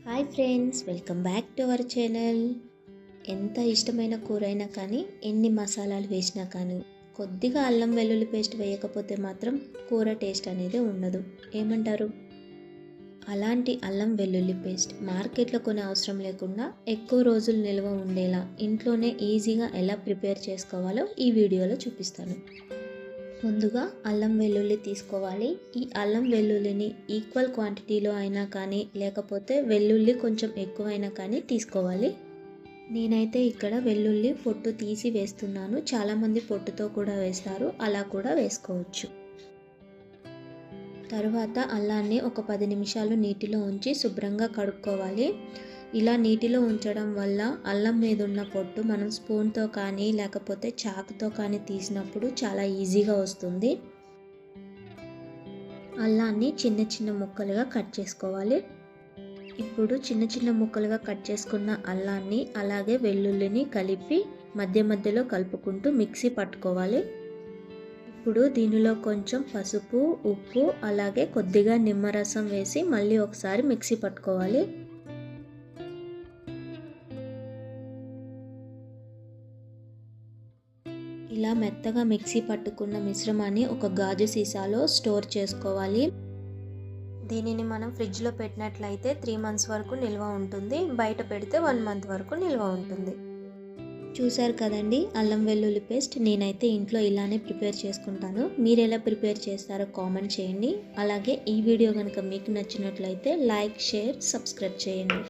Hi friends, welcome back to our channel. ఎంత ఇష్టమైన కూర అయినా కానీ ఎన్ని మసాలాలు వేసినా కానీ కొద్దిగా అల్లం వెల్లుల్లి పేస్ట్ వేయకపోతే మాత్రం కూర టేస్ట్ అనేది ఉండదు. ఏమంటారు? అలాంటి అల్లం వెల్లుల్లి పేస్ట్ మార్కెట్లో కొనే అవసరం లేకుండా ఎక్కువ రోజులు నిల్వ ఉండేలా ఇంట్లోనే ఈజీగా ఎలా ప్రిపేర్ చేసుకోవాలో ఈ వీడియోలో చూపిస్తాను. ముందుగా అల్లం వెల్లుల్లి తీసుకోవాలి. ఈ అల్లం వెల్లుల్లిని ఈక్వల్ క్వాంటిటీలో అయినా కానీ లేకపోతే వెల్లుల్లి కొంచెం ఎక్కువైనా కానీ తీసుకోవాలి. నేనైతే ఇక్కడ వెల్లుల్లి పొట్టు తీసి వేస్తున్నాను. చాలామంది పొట్టుతో కూడా వేస్తారు, అలా కూడా వేసుకోవచ్చు. తరువాత అల్లాన్ని ఒక 10 నిమిషాలు నీటిలో ఉంచి శుభ్రంగా కడుక్కోవాలి. ఇలా నీటిలో ఉంచడం వల్ల అల్లం మీద ఉన్న పొట్టు మనం స్పూన్తో కానీ లేకపోతే చాకుతో కానీ తీసినప్పుడు చాలా ఈజీగా వస్తుంది. అల్లాన్ని చిన్న చిన్న ముక్కలుగా కట్ చేసుకోవాలి. ఇప్పుడు చిన్న చిన్న ముక్కలుగా కట్ చేసుకున్న అల్లాన్ని అలాగే వెల్లుల్లిని కలిపి మధ్య మధ్యలో కలుపుకుంటూ మిక్సీ పట్టుకోవాలి. ఇప్పుడు దీనిలో కొంచెం పసుపు, ఉప్పు అలాగే కొద్దిగా నిమ్మరసం వేసి మళ్ళీ ఒకసారి మిక్సీ పట్టుకోవాలి. ఇలా మెత్తగా మిక్సీ పట్టుకున్న మిశ్రమాన్ని ఒక గాజు సీసాలో స్టోర్ చేసుకోవాలి. దీనిని మనం ఫ్రిడ్జ్లో పెట్టినట్లయితే 3 months వరకు నిల్వ ఉంటుంది. బయట పెడితే 1 month వరకు నిల్వ ఉంటుంది. చూసారు కదండి అల్లం వెల్లుల్లి పేస్ట్. నేనైతే ఇంట్లో ఇలానే ప్రిపేర్ చేసుకుంటాను. మీరు ఎలా ప్రిపేర్ చేస్తారో కామెంట్ చేయండి. అలాగే ఈ వీడియో కనుక మీకు నచ్చినట్లయితే లైక్, షేర్, సబ్స్క్రైబ్ చేయండి.